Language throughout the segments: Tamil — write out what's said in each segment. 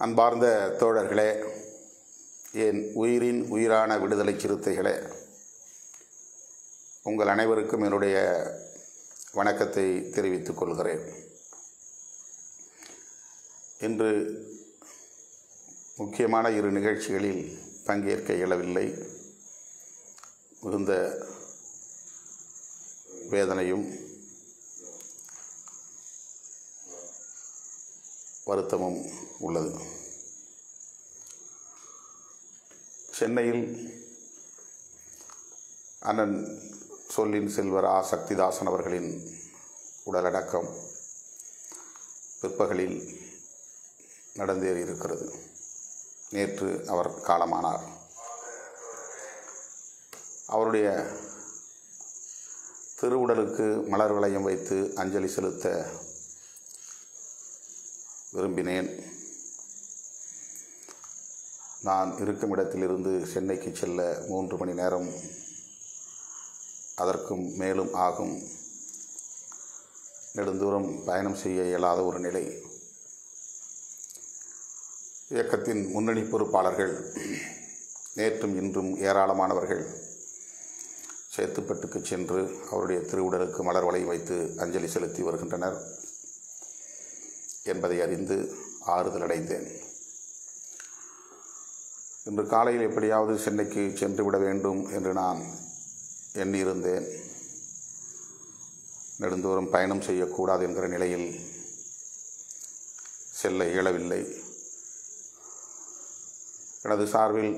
அன்பார்ந்த தோழர்களே, என் உயிரின் உயிரான விடுதலை சிறுத்தைகளே, உங்கள் அனைவருக்கும் என்னுடைய வணக்கத்தை தெரிவித்துக் கொள்கிறேன். இன்று முக்கியமான 2 நிகழ்ச்சிகளில் பங்கேற்க இயலவில்லை. மிகுந்த வேதனையும் வருத்தமும் உள்ளது. சென்னையில் அண்ணன் சொல்லின் செல்வர் சக்திதாசன் அவர்களின் உடலடக்கம் பிற்பகலில் நடந்தேறியிருக்கிறது. நேற்று அவர் காலமானார். அவருடைய திருவுடலுக்கு மலர் வளையம் வைத்து அஞ்சலி செலுத்த விரும்பினேன். நான் இருக்கும் இடத்திலிருந்து சென்னைக்கு செல்ல 3 மணி நேரம் அதற்கும் மேலும் ஆகும். நெடுந்தூரம் பயணம் செய்ய இயலாத ஒரு நிலை. இயக்கத்தின் முன்னணி பொறுப்பாளர்கள் நேற்றும் இன்றும் ஏராளமானவர்கள் சேத்துப்பட்டுக்கு சென்று அவருடைய திருவுடலுக்கு மலர் வளையம் வைத்து அஞ்சலி செலுத்தி வருகின்றனர் என்பதை அறிந்து ஆறுதல் அடைந்தேன். இன்று காலையில் எப்படியாவது சென்னைக்கு சென்று விட வேண்டும் என்று நான் எண்ணியிருந்தேன். நெடுந்தூரம் பயணம் செய்யக்கூடாது என்கிற நிலையில் செல்ல இயலவில்லை. எனது சார்பில்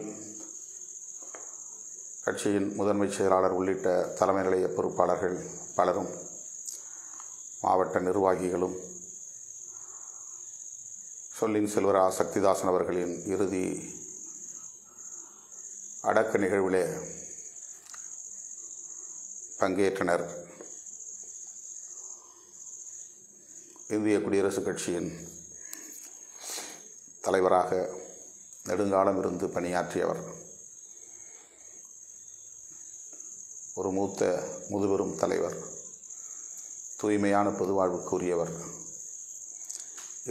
கட்சியின் முதன்மை செயலாளர் உள்ளிட்ட தலைமை நிலைய பொறுப்பாளர்கள் பலரும், மாவட்ட நிர்வாகிகளும் சொல்லின் செல்வர் சக்திதாசன் அவர்களின் இறுதி அடக்க நிகழ்விலே பங்கேற்றனர். இந்திய குடியரசுக் கட்சியின் தலைவராக நெடுங்காலம் இருந்து பணியாற்றியவர், ஒரு மூத்த முதுபெரும் தலைவர், தூய்மையான பொதுவாழ்வுக்குரியவர்,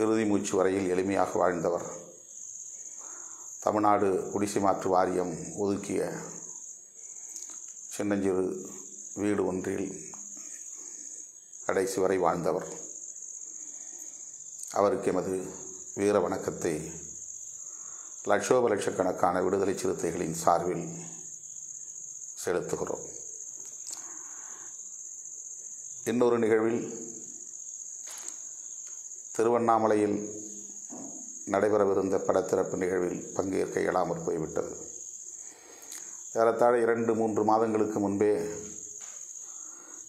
இறுதி மூச்சு வரையில் எளிமையாக வாழ்ந்தவர், தமிழ்நாடு குடிசை மாற்று வாரியம் ஒதுக்கிய சின்னஞ்சிறு வீடு ஒன்றில் கடைசி வரை வாழ்ந்தவர். அவருக்கு எமது வீர வணக்கத்தை லட்சோபலட்சக்கணக்கான விடுதலை சிறுத்தைகளின் சார்பில் செலுத்துகிறோம். இன்னொரு நிகழ்வில் திருவண்ணாமலையில் நடைபெறவிருந்த படத்திறப்பு நிகழ்வில் பங்கேற்க இயலாமற் போய்விட்டது. ஏறத்தாழ 2-3 மாதங்களுக்கு முன்பே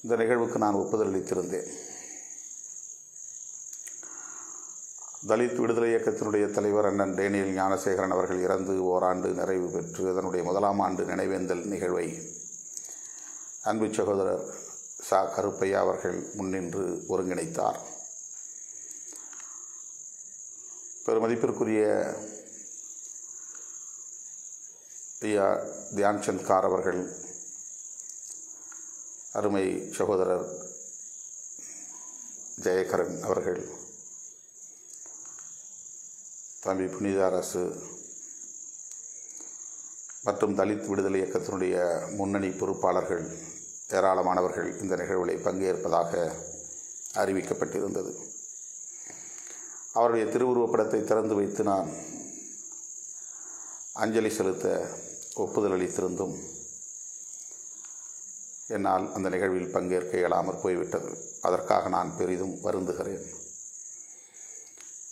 இந்த நிகழ்வுக்கு நான் ஒப்புதல் அளித்திருந்தேன். தலித் விடுதலை இயக்கத்தினுடைய தலைவர் அண்ணன் டேனியல் ஞானசேகரன் அவர்கள் இறந்து ஓராண்டு நிறைவு பெற்று அதனுடைய 1ஆம் ஆண்டு நினைவேந்தல் நிகழ்வை அன்பு சகோதரர் கருப்பையா அவர்கள் முன்னின்று ஒருங்கிணைத்தார். பெருமதிப்பிற்குரிய ஐயா தியான்சந்த் கார் அவர்கள், அருமை சகோதரர் ஜெயகரன் அவர்கள், தம்பி புனித அரசு மற்றும் தலித் விடுதலை இயக்கத்தினுடைய முன்னணி பொறுப்பாளர்கள் ஏராளமானவர்கள் இந்த நிகழ்வில் பங்கேற்பதாக அறிவிக்கப்பட்டிருந்தது. அவருடைய திருவுருவப்படத்தை திறந்து வைத்து நான் அஞ்சலி செலுத்த ஒப்புதல் அளித்திருந்தும் என்னால் அந்த நிகழ்வில் பங்கேற்க இயலாமற் போய்விட்டது. அதற்காக நான் பெரிதும் வருந்துகிறேன்.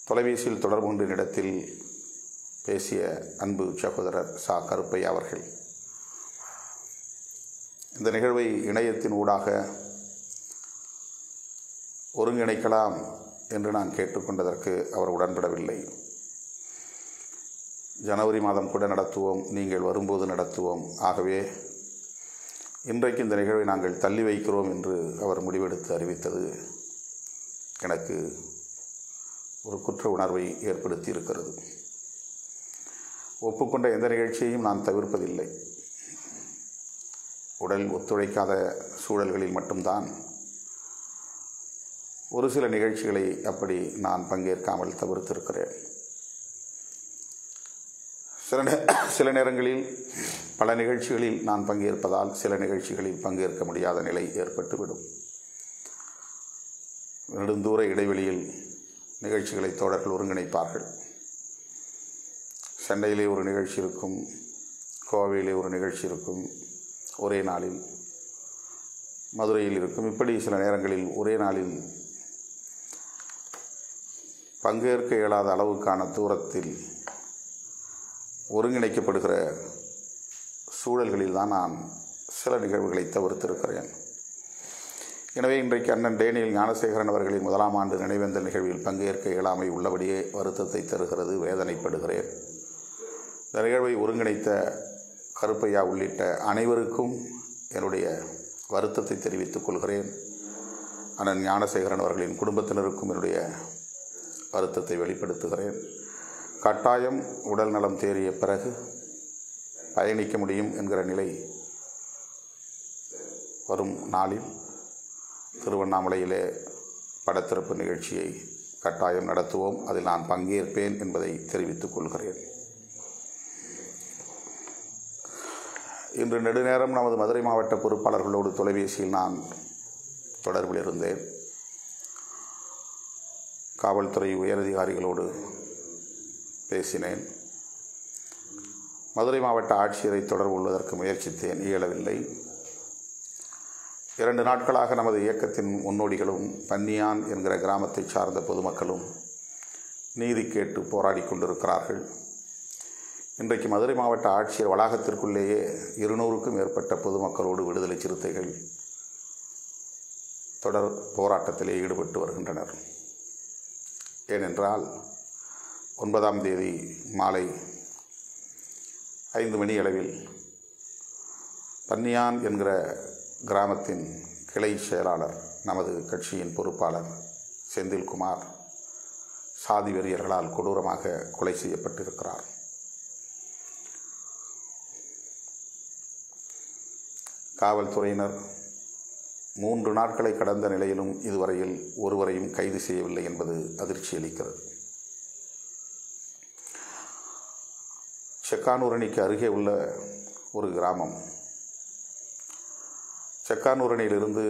தொலைபேசியில் தொடர்பு கொண்ட இடத்தில் பேசிய அன்பு சகோதரர் கருப்பையா அவர்கள் இந்த நிகழ்வை இணையத்தின் ஊடாக ஒருங்கிணைக்கலாம் என்று நான் கேட்டுக்கொண்டதற்கு அவர் உடன்படவில்லை. ஜனவரி மாதம் கூட நடத்துவோம், நீங்கள் வரும்போது நடத்துவோம், ஆகவே இன்றைக்கு இந்த நிகழ்வை நாங்கள் தள்ளி வைக்கிறோம் என்று அவர் முடிவெடுத்து அறிவித்தது எனக்கு ஒரு குற்ற உணர்வை ஏற்படுத்தி இருக்கிறது. ஒப்புக்கொண்ட எந்த நிகழ்ச்சியையும் நான் தவிர்ப்பதில்லை. உடல் ஒத்துழைக்காத சூழல்களில் மட்டும்தான் ஒரு சில நிகழ்ச்சிகளை அப்படி நான் பங்கேற்காமல் தவிர்த்திருக்கிறேன். சில நேரங்களில் பல நிகழ்ச்சிகளில் நான் பங்கேற்பதால் சில நிகழ்ச்சிகளில் பங்கேற்க முடியாத நிலை ஏற்பட்டுவிடும். நெடுந்தூர இடைவெளியில் நிகழ்ச்சிகளை தோழர்கள் ஒருங்கிணைப்பார்கள். சென்னையிலே ஒரு நிகழ்ச்சி இருக்கும், கோவையிலே ஒரு நிகழ்ச்சி இருக்கும், ஒரே நாளில் மதுரையில் இருக்கும். இப்படி சில நேரங்களில் ஒரே நாளில் பங்கேற்க இயலாத அளவுக்கான தூரத்தில் ஒருங்கிணைக்கப்படுகிற சூழல்களில் தான் நான் சில நிகழ்வுகளை தவிர்த்திருக்கிறேன். எனவே இன்றைக்கு அண்ணன் டேனியல் ஞானசேகரன் அவர்களின் 1ஆம் ஆண்டு நினைவேந்தல் நிகழ்வில் பங்கேற்க இயலாமை உள்ளபடியே வருத்தத்தை தருகிறது, வேதனைப்படுகிறேன். இந்த நிகழ்வை ஒருங்கிணைத்த கருப்பையா உள்ளிட்ட அனைவருக்கும் என்னுடைய வருத்தத்தை தெரிவித்துக் கொள்கிறேன். அண்ணன் ஞானசேகரன் அவர்களின் குடும்பத்தினருக்கும் என்னுடைய வருத்தத்தை வெளிப்படுத்துகிறேன். கட்டாயம் உடல் நலம் தேறிய பிறகு பயணிக்க முடியும் என்கிற நிலை வரும் நாளில் திருவண்ணாமலையிலே படத்திறப்பு நிகழ்ச்சியை கட்டாயம் நடத்துவோம். அதில் நான் பங்கேற்பேன் என்பதை தெரிவித்துக் கொள்கிறேன். இன்று நெடுநேரம் நமது மதுரை மாவட்ட பொறுப்பாளர்களோடு தொலைபேசியில் நான் தொடர்பில் இருந்தேன். காவல்துறை உயரதிகாரிகளோடு பேசினேன். மதுரை மாவட்ட ஆட்சியரை தொடர்பு கொள்வதற்கு முயற்சித்தேன், இயலவில்லை. 2 நாட்களாக நமது இயக்கத்தின் முன்னோடிகளும் பன்னியான் என்கிற கிராமத்தை சார்ந்த பொதுமக்களும் நீதி கேட்டு போராடி கொண்டிருக்கிறார்கள். இன்றைக்கு மதுரை மாவட்ட ஆட்சியர் வளாகத்திற்குள்ளேயே 200க்கும் மேற்பட்ட பொதுமக்களோடு விடுதலை சிறுத்தைகள் தொடர் போராட்டத்திலே ஈடுபட்டு வருகின்றனர். ஏனென்றால் 9ஆம் தேதி மாலை 5 மணி அளவில் பன்னியான் என்கிற கிராமத்தின் கிளை செயலாளர், நமது கட்சியின் பொறுப்பாளர் செந்தில்குமார் சாதி வெறியர்களால் கொடூரமாக கொலை செய்யப்பட்டிருக்கிறார். காவல்துறையினர் 3 நாட்களை கடந்த நிலையிலும் இதுவரையில் ஒருவரையும் கைது செய்யவில்லை என்பது அதிர்ச்சி அளிக்கிறது. செக்கானூரணிக்கு அருகே உள்ள ஒரு கிராமம். செக்கானூரணியிலிருந்து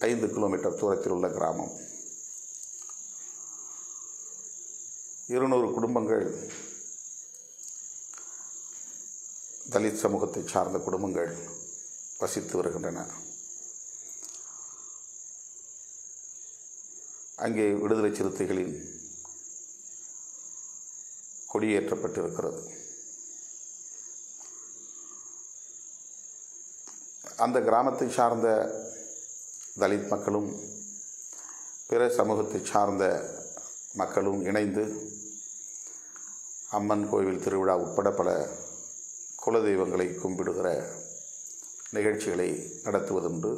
5 கிலோமீட்டர் தூரத்தில் உள்ள கிராமம். 200 குடும்பங்கள், தலித் சமூகத்தை சார்ந்த குடும்பங்கள் வசித்து வருகின்றன. அங்கே விடுதலை சிறுத்தைகளின் கொடியேற்றப்பட்டிருக்கிறது. அந்த கிராமத்தை சார்ந்த தலித் மக்களும் பிற சமூகத்தை சார்ந்த மக்களும் இணைந்து அம்மன் கோவில் திருவிழா உட்பட பல குலதெய்வங்களை கும்பிடுகிற நிகழ்ச்சிகளை நடத்துவதுண்டு.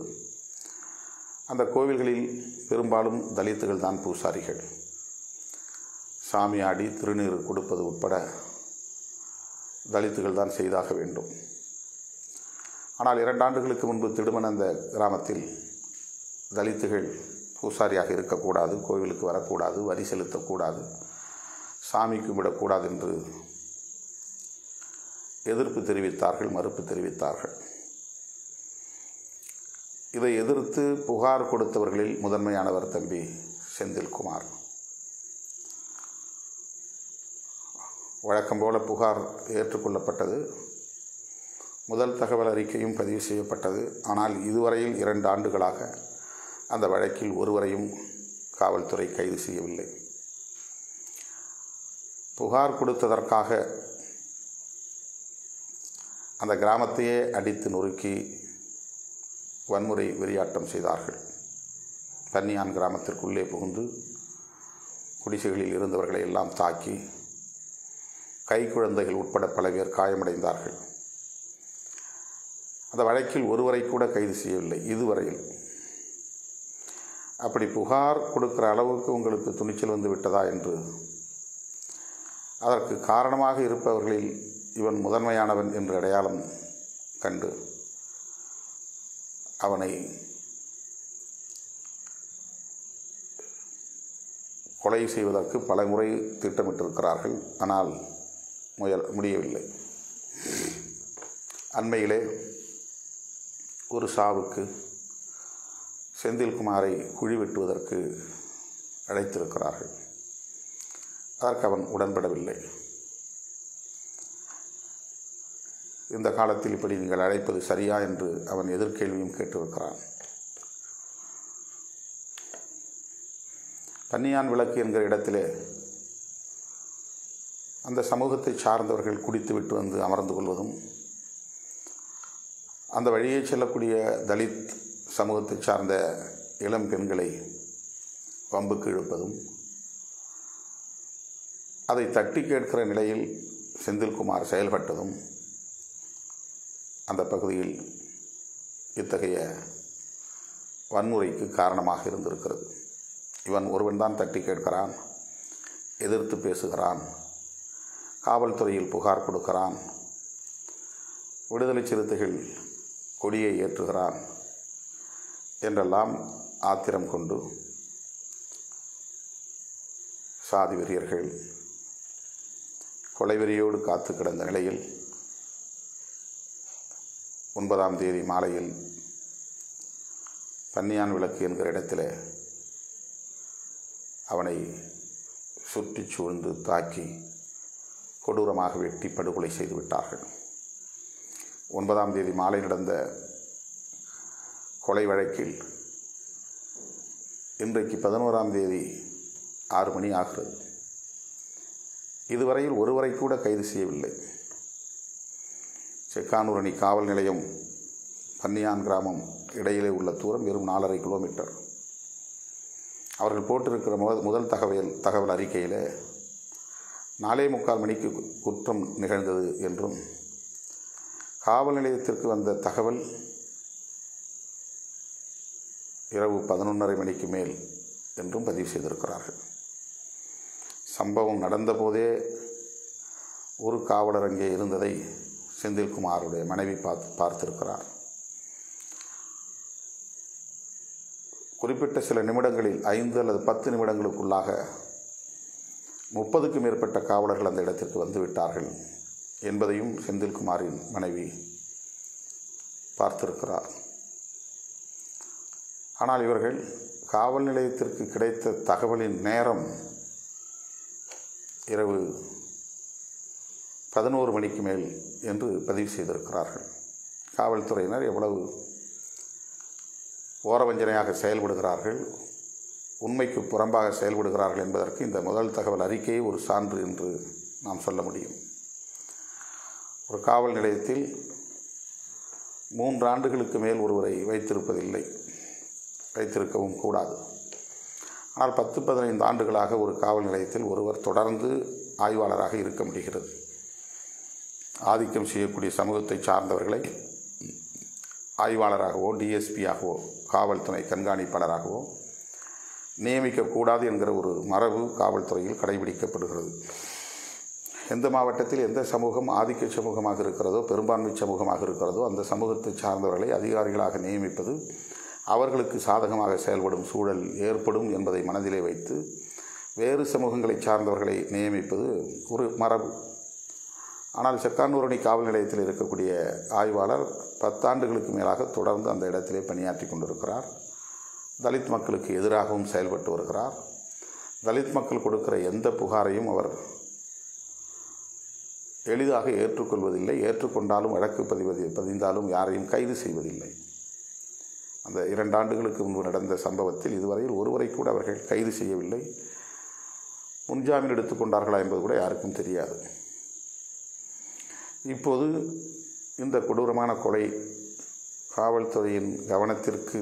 அந்த கோவில்களில் பெரும்பாலும் தலித்துகள் தான் பூசாரிகள். சாமி ஆடி திருநீர் கொடுப்பது உட்பட தலித்துகள் தான் செய்தாக வேண்டும். ஆனால் 2 ஆண்டுகளுக்கு முன்பு திடுமன் அந்த கிராமத்தில் தலித்துகள் பூசாரியாக இருக்கக்கூடாது, கோவிலுக்கு வரக்கூடாது, வரி செலுத்தக்கூடாது, சாமி கும்பிடக்கூடாது என்று எதிர்ப்பு தெரிவித்தார்கள், மறுப்பு தெரிவித்தார்கள். இதை எதிர்த்து புகார் கொடுத்தவர்களில் முதன்மையானவர் தம்பி செந்தில்குமார். வழக்கம் போல புகார் ஏற்றுக்கொள்ளப்பட்டது. முதல் தகவல் அறிக்கையும் பதிவு செய்யப்பட்டது. ஆனால் இதுவரையில் 2 ஆண்டுகளாக அந்த வழக்கில் ஒருவரையும் காவல்துறை கைது செய்யவில்லை. புகார் கொடுத்ததற்காக அந்த கிராமத்தையே அடித்து நொறுக்கி வன்முறை வெறியாட்டம் செய்தார்கள். பன்னியான் கிராமத்திற்குள்ளே புகுந்து குடிசைகளில் இருந்தவர்களை எல்லாம் தாக்கி கைக்குழந்தைகள் உட்பட பல பேர் காயமடைந்தார்கள். அந்த வழக்கில் ஒருவரை கூட கைது செய்யவில்லை இதுவரையில். அப்படி புகார் கொடுக்கிற அளவுக்கு உங்களுக்கு துணிச்சல் வந்து விட்டதா என்று, அதற்கு காரணமாக இருப்பவர்களில் இவன் முதன்மையானவன் என்று அடையாளம் கண்டு அவனை கொலை செய்வதற்கு பல முறை திட்டமிட்டிருக்கிறார்கள். ஆனால் முடியவில்லை. அண்மையிலே ஒரு சாவுக்கு செந்தில்குமாரை குழி வெட்டுவதற்கு அழைத்திருக்கிறார்கள். அதற்கு அவன் உடன்படவில்லை. இந்த காலத்தில் இப்படி நீங்கள் அழைப்பது சரியா என்று அவன் எதிர்கேள்வியும் கேட்டிருக்கிறான். பன்னியான் விளக்கு என்கிற இடத்திலே அந்த சமூகத்தை சார்ந்தவர்கள் குடித்துவிட்டு வந்து அமர்ந்து கொள்வதும், அந்த வழியே செல்லக்கூடிய தலித் சமூகத்தை சார்ந்த இளம் பெண்களை வம்புக்கு இழுப்பதும், அதை தட்டி கேட்கிற நிலையில் செந்தில்குமார் செயல்பட்டதும் அந்த பகுதியில் இத்தகைய வன்முறைக்கு காரணமாக இருந்திருக்கிறது. இவன் ஒருவன்தான் தட்டி கேட்கிறான், எதிர்த்து பேசுகிறான், காவல்துறையில் புகார் கொடுக்கிறான், விடுதலை சிறுத்தைகள் கொடியை ஏற்றுகிறான் என்றெல்லாம் ஆத்திரம் கொண்டு சாதி வெறியர்கள் கொலைவெறியோடு காத்து கிடந்த நிலையில் 9ஆம் தேதி மாலையில் பன்னியான் விளக்கு என்கிற இடத்தில் அவனை சுற்றி சூழ்ந்து தாக்கி கொடூரமாக வெட்டி படுகொலை செய்து விட்டார்கள். 9ஆம் தேதி மாலை நடந்த கொலை வழக்கில் இன்றைக்கு 11ஆம் தேதி 6 மணி ஆகிறது. இதுவரையில் ஒருவரை கூட கைது செய்யவில்லை. செக்கானூரணி காவல் நிலையம் பன்னியான் கிராமம் இடையிலே உள்ள தூரம் வெறும் 4.5 கிலோமீட்டர். அவர்கள் போட்டிருக்கிற முதல் தகவல் அறிக்கையில் 4:45 மணிக்கு குற்றம் நிகழ்ந்தது என்றும், காவல் நிலையத்திற்கு வந்த தகவல் இரவு 11:30 மணிக்கு மேல் என்றும் பதிவு செய்திருக்கிறார்கள். சம்பவம் நடந்தபோதே ஒரு காவலர் அங்கே இருந்ததை செந்தில்குமாருடைய மனைவி பார்த்திருக்கிறார். குறிப்பிட்ட சில நிமிடங்களில் 5 அல்லது 10 நிமிடங்களுக்குள்ளாக 30க்கும் மேற்பட்ட காவலர்கள் அந்த இடத்திற்கு வந்துவிட்டார்கள் என்பதையும் செந்தில்குமாரின் மனைவி பார்த்திருக்கிறார். ஆனால் இவர்கள் காவல் நிலையத்திற்கு கிடைத்த தகவலின் நேரம் இரவு 11 மணிக்கு மேல் என்று பதிவு செய்திருக்கிறார்கள். காவல்துறையினர் எவ்வளவு ஓரவஞ்சனையாக செயல்படுகிறார்கள், உண்மைக்கு புறம்பாக செயல்படுகிறார்கள் என்பதற்கு இந்த முதல் தகவல் அறிக்கையை ஒரு சான்று என்று நாம் சொல்ல முடியும். ஒரு காவல் நிலையத்தில் 3 ஆண்டுகளுக்கு மேல் ஒருவரை வைத்திருப்பதில்லை, வைத்திருக்கவும் கூடாது. ஆனால் 10-15 ஆண்டுகளாக ஒரு காவல் நிலையத்தில் ஒருவர் தொடர்ந்து ஆய்வாளராக இருக்க முடிகிறது. ஆதிக்கம் செய்யக்கூடிய சமூகத்தை சார்ந்தவர்களை ஆய்வாளராகவோ டிஎஸ்பியாகவோ காவல்துறை கண்காணிப்பாளராகவோ நியமிக்கக்கூடாது என்கிற ஒரு மரபு காவல்துறையில் கடைபிடிக்கப்படுகிறது. எந்த மாவட்டத்தில் எந்த சமூகம் ஆதிக்க சமூகமாக இருக்கிறதோ, பெரும்பான்மை சமூகமாக இருக்கிறதோ, அந்த சமூகத்தை சார்ந்தவர்களை அதிகாரிகளாக நியமிப்பது அவர்களுக்கு சாதகமாக செயல்படும் சூழல் ஏற்படும் என்பதை மனதிலே வைத்து வேறு சமூகங்களை சார்ந்தவர்களை நியமிப்பது ஒரு மரபு. ஆனால் செக்கானூரணி காவல் நிலையத்தில் இருக்கக்கூடிய ஆய்வாளர் 10 ஆண்டுகளுக்கு மேலாக தொடர்ந்து அந்த இடத்திலே பணியாற்றி கொண்டிருக்கிறார். தலித் மக்களுக்கு எதிராகவும் செயல்பட்டு வருகிறார். தலித் மக்கள் கொடுக்கிற எந்த புகாரையும் அவர் எளிதாக ஏற்றுக்கொள்வதில்லை. ஏற்றுக்கொண்டாலும் வழக்கு பதிந்தாலும் யாரையும் கைது செய்வதில்லை. அந்த 2 ஆண்டுகளுக்கு முன்பு நடந்த சம்பவத்தில் இதுவரையில் ஒருவரை கூட அவர்கள் கைது செய்யவில்லை. முன்ஜாமீன் எடுத்துக்கொண்டார்களா என்பது கூட யாருக்கும் தெரியாது. இப்போது இந்த கொடூரமான கொலை காவல்துறையின் கவனத்திற்கு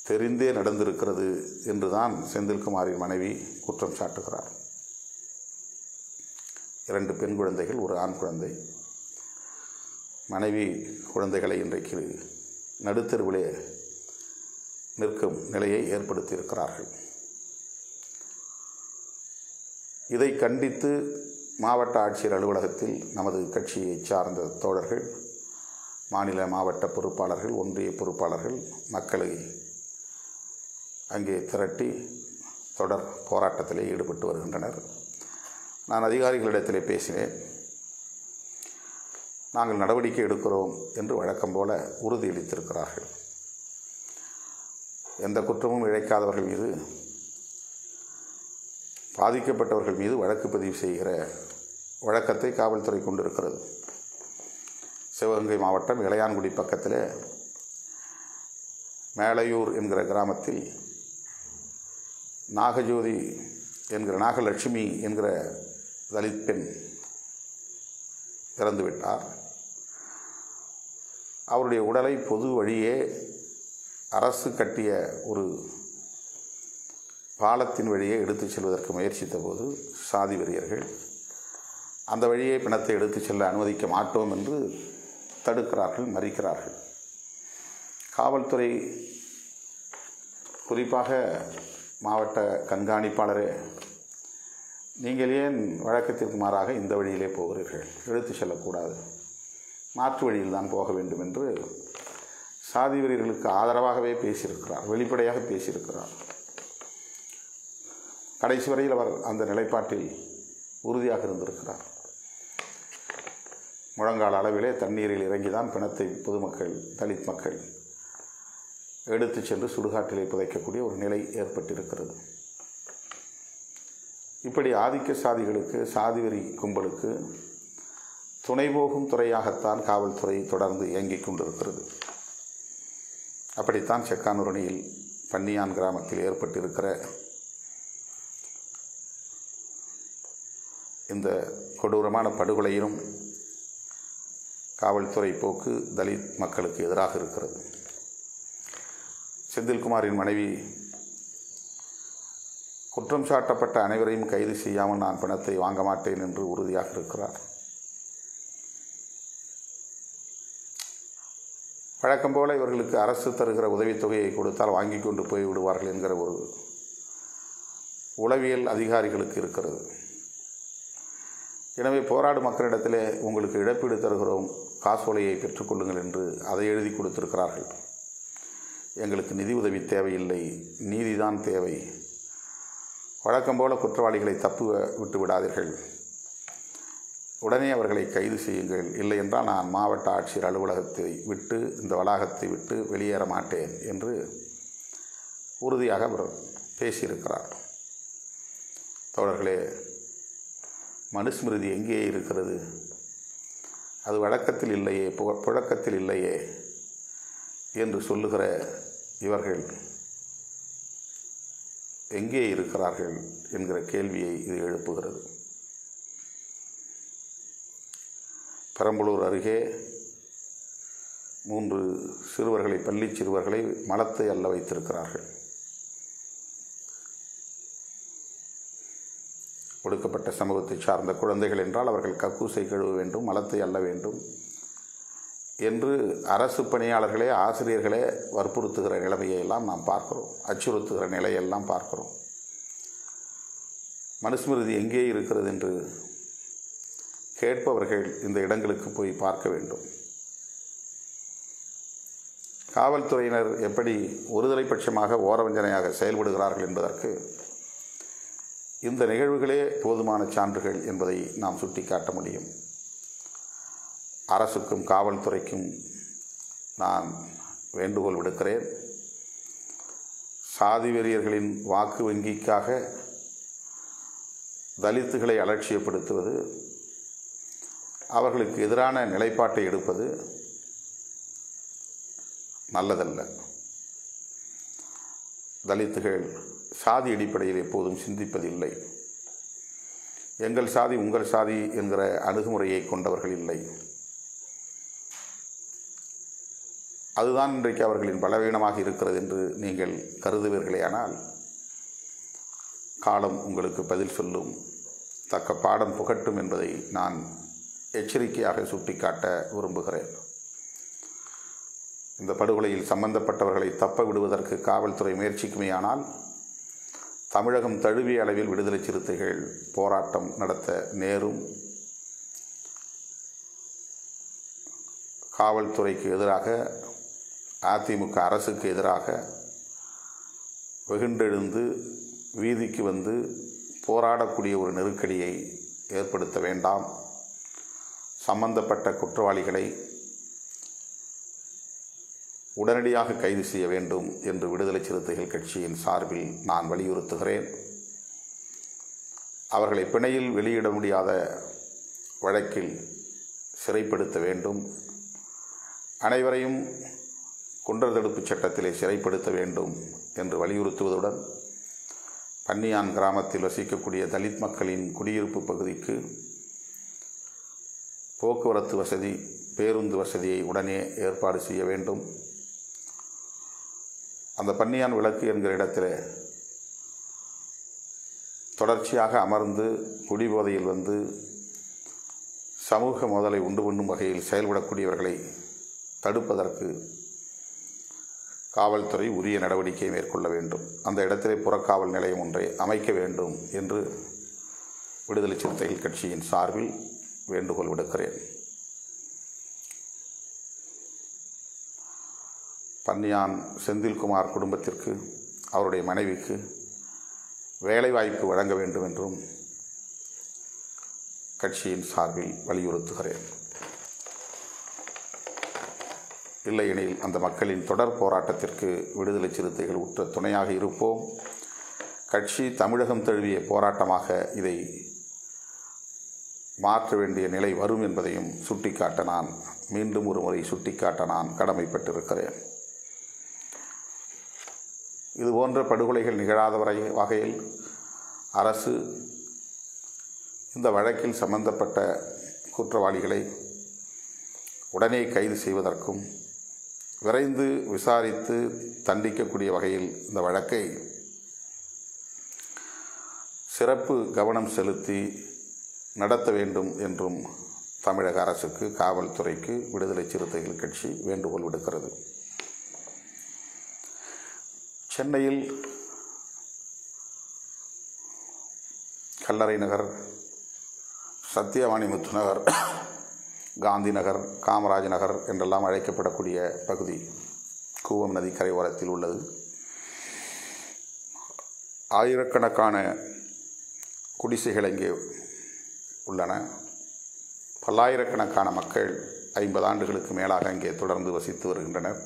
தெரிந்தே நடந்திருக்கிறது என்றுதான் செந்தில்குமாரின் மனைவி குற்றம் சாட்டுகிறார். 2 பெண் குழந்தைகள், ஒரு ஆண் குழந்தை. மனைவி குழந்தைகளை இன்றைக்கு நடுத்தெருவிலே நிற்கும் நிலையை ஏற்படுத்தியிருக்கிறார்கள். இதை கண்டித்து மாவட்ட ஆட்சியர் அலுவலகத்தில் நமது கட்சியை சார்ந்த தோழர்கள், மாநில மாவட்ட பொறுப்பாளர்கள், ஒன்றிய பொறுப்பாளர்கள் மக்களை அங்கே திரட்டி தொடர் போராட்டத்திலே ஈடுபட்டு வருகின்றனர். நான் அதிகாரிகளிடத்திலே பேசினேன். நாங்கள் நடவடிக்கை எடுக்கிறோம் என்று வழக்கம் போல உறுதியளித்திருக்கிறார்கள். எந்த குற்றமும் இழைக்காதவர்கள் மீது, பாதிக்கப்பட்டவர்கள் மீது வழக்கு பதிவு செய்கிற வழக்கத்தை காவல்துறை கொண்டிருக்கிறது. சிவகங்கை மாவட்டம் இளையான்குடி பக்கத்தில் மேலையூர் என்கிற கிராமத்தில் நாகஜோதி என்கிற நாகலட்சுமி என்கிற தலித் பெண் இறந்துவிட்டார். அவருடைய உடலை பொது வழியே அரசு கட்டிய ஒரு பாலத்தின் வழியே எடுத்துச் செல்வதற்கு முயற்சித்த போது சாதி வெறியர்கள் அந்த வழியே பிணத்தை எடுத்துச் செல்ல அனுமதிக்க மாட்டோம் என்று தடுக்கிறார்கள், மறிக்கிறார்கள். காவல்துறை, குறிப்பாக மாவட்ட கண்காணிப்பாளரே, நீங்கள் ஏன் வழக்கத்திற்கு மாறாக இந்த வழியிலே போகிறீர்கள், எடுத்து செல்லக்கூடாது, மாற்று வழியில் தான் போக வேண்டும் என்று சாதி வெறியர்களுக்கு ஆதரவாகவே பேசியிருக்கிறார், வெளிப்படையாக பேசியிருக்கிறார். கடைசி வரையில் அவர் அந்த நிலைப்பாட்டில் உறுதியாக இருந்திருக்கிறார். முழங்கால் அளவிலே தண்ணீரில் இறங்கிதான் பிணத்தை பொதுமக்கள், தலித் மக்கள் எடுத்து சென்று சுடுகாட்டிலே புதைக்கக்கூடிய ஒரு நிலை ஏற்பட்டிருக்கிறது. இப்படி ஆதிக்க சாதிகளுக்கு, சாதிவெறி கும்பலுக்கு துணை போகும் துறையாகத்தான் காவல்துறை தொடர்ந்து இயங்கிக் கொண்டிருக்கிறது. அப்படித்தான் செக்கானூரணியில் பன்னியான் கிராமத்தில் ஏற்பட்டிருக்கிற இந்த கொடூரமான படுகொலையிலும் காவல்துறை போக்கு தலித் மக்களுக்கு எதிராக இருக்கிறது. செந்தில்குமாரின் மனைவி குற்றம் சாட்டப்பட்ட அனைவரையும் கைது செய்யாமல் நான் பணத்தை வாங்க மாட்டேன் என்று உறுதியாக இருக்கிறார். வழக்கம் போல இவர்களுக்கு அரசு தருகிற உதவித்தொகையை கொடுத்தால் வாங்கி கொண்டு போய் விடுவார்கள் என்கிற ஒரு உளவியல் அதிகாரிகளுக்கு இருக்கிறது. எனவே போராடும் மக்களிடத்திலே உங்களுக்கு இழப்பீடு தருகிறோம், காசோலையை பெற்றுக்கொள்ளுங்கள் என்று அதை எழுதி கொடுத்திருக்கிறார்கள். எங்களுக்கு நிதி உதவி தேவையில்லை, நீதிதான் தேவை. வழக்கம் போல குற்றவாளிகளை தப்பு விட்டு விடாதீர்கள், உடனே அவர்களை கைது செய்யுங்கள், இல்லை என்றால் நான் மாவட்ட ஆட்சியர் அலுவலகத்தை விட்டு, இந்த வளாகத்தை விட்டு வெளியேற மாட்டேன் என்று உறுதியாக அவர் பேசியிருக்கிறார். தோழர்களே, மனுஸ்மிருதி எங்கே இருக்கிறது? அது வழக்கத்தில் இல்லையே, புழக்கத்தில் இல்லையே என்று சொல்லுகிற இவர்கள் எங்கே இருக்கிறார்கள் என்கிற கேள்வியை இது எழுப்புகிறது. பெரம்பலூர் அருகே 3 சிறுவர்களை, பள்ளி சிறுவர்களை மலத்தை அள்ள வைத்திருக்கிறார்கள். ஒடுக்கப்பட்ட சமூகத்தை சார்ந்த குழந்தைகள் என்றால் அவர்கள் கக்கூசை கழுவ வேண்டும், மலத்தை அள்ள வேண்டும் என்று அரசு பணியாளர்களே, ஆசிரியர்களே வற்புறுத்துகிற நிலைமையெல்லாம் நாம் பார்க்கிறோம், அச்சுறுத்துகிற நிலையெல்லாம் பார்க்கிறோம். மனுஸ்மிருதி எங்கே இருக்கிறது என்று கேட்பவர்கள் இந்த இடங்களுக்கு போய் பார்க்க வேண்டும். காவல்துறையினர் எப்படி ஒருதலைபட்சமாக ஓரவஞ்சனையாக செயல்படுகிறார்கள் என்பதற்கு இந்த நிகழ்வுகளே போதுமான சான்றுகள் என்பதை நாம் சுட்டிக்காட்ட முடியும். அரசுக்கும் காவல்துறைக்கும் நான் வேண்டுகோள் விடுக்கிறேன். சாதி வெறியர்களின் வாக்கு வங்கிக்காக தலித்துகளை அலட்சியப்படுத்துவது, அவர்களுக்கு எதிரான நிலைப்பாட்டை எடுப்பது நல்லதல்ல. தலித்துகள் சாதி அடிப்படையில் எப்போதும் சிந்திப்பதில்லை. எங்கள் சாதி உங்கள் சாதி என்கிற அணுகுமுறையை கொண்டவர்கள் இல்லை. அதுதான் இன்றைக்கு அவர்களின் பலவீனமாக இருக்கிறது என்று நீங்கள் கருதுவீர்களேயானால் காலம் உங்களுக்கு பதில் சொல்லும், தக்க பாடம் புகட்டும் என்பதை நான் எச்சரிக்கையாக சுட்டிக்காட்ட விரும்புகிறேன். இந்த படுகொலையில் சம்பந்தப்பட்டவர்களை தப்ப விடுவதற்கு காவல்துறை முயற்சிக்குமேயானால் தமிழகம் தழுவிய அளவில் விடுதலை சிறுத்தைகள் போராட்டம் நடத்த நேரும். காவல்துறைக்கு எதிராக, அதிமுக அரசுக்கு எதிராக வெகுண்டெழுந்து வீதிக்கு வந்து போராடக்கூடிய ஒரு நெருக்கடியை ஏற்படுத்த வேண்டாம், சம்பந்தப்பட்ட குற்றவாளிகளை உடனடியாக கைது செய்ய வேண்டும் என்று விடுதலை சிறுத்தைகள் கட்சியின் சார்பில் நான் வலியுறுத்துகிறேன். அவர்களை பிணையில் வெளியிட முடியாத வழக்கில் சிறைப்படுத்த வேண்டும். அனைவரையும் குண்டர் தடுப்பு சட்டத்திலே சிறைப்படுத்த வேண்டும் என்று வலியுறுத்துவதுடன் பன்னியான் கிராமத்தில் வசிக்கக்கூடிய தலித் மக்களின் குடியிருப்பு பகுதிக்கு போக்குவரத்து வசதி, பேருந்து வசதியை உடனே ஏற்பாடு செய்ய வேண்டும். அந்த பன்னியான் விளக்கு என்கிற இடத்தில் தொடர்ச்சியாக அமர்ந்து குடிபோதையில் வந்து சமூக மோதலை உண்டு பண்ணும் வகையில் செயல்படக்கூடியவர்களை தடுப்பதற்கு காவல்துறை உரிய நடவடிக்கை மேற்கொள்ள வேண்டும். அந்த இடத்திலே புறக்காவல் நிலையம் ஒன்றை அமைக்க வேண்டும் என்று விடுதலை சிறுத்தைகள் கட்சியின் சார்பில் வேண்டுகோள் விடுக்கிறேன். பன்னியான் செந்தில்குமார் குடும்பத்திற்கு, அவருடைய மனைவிக்கு வேலைவாய்ப்பு வழங்க வேண்டும் என்றும் கட்சியின் சார்பில் வலியுறுத்துகிறேன். இல்லையெனில் அந்த மக்களின் தொடர் போராட்டத்திற்கு விடுதலை சிறுத்தைகள் உற்ற துணையாக இருப்போம். கட்சி தமிழகம் தழுவிய போராட்டமாக இதை மாற்ற வேண்டிய நிலை வரும் என்பதையும் மீண்டும் ஒரு முறை சுட்டிக்காட்ட நான் கடமைப்பட்டிருக்கிறேன். இதுபோன்ற படுகொலைகள் நிகழாத வகையில் அரசு இந்த வழக்கில் சம்பந்தப்பட்ட குற்றவாளிகளை உடனே கைது செய்வதற்கும் விரைந்து விசாரித்து தண்டிக்கக்கூடிய வகையில் இந்த வழக்கை சிறப்பு கவனம் செலுத்தி நடத்த வேண்டும் என்றும் தமிழக அரசுக்கு, காவல்துறைக்கு விடுதலை சிறுத்தைகள் கட்சி வேண்டுகோள் விடுக்கிறது. சென்னையில் கல்லறை நகர், சத்தியவாணி முத்து நகர், காந்தி நகர், காமராஜ் நகர் என்றெல்லாம் அழைக்கப்படக்கூடிய பகுதி கூவம் நதி கரையோரத்தில் உள்ளது. ஆயிரக்கணக்கான குடிசைகள் இங்கே உள்ளன. பல்லாயிரக்கணக்கான மக்கள் 50 ஆண்டுகளுக்கு மேலாக இங்கே தொடர்ந்து வசித்து வருகின்றனர்.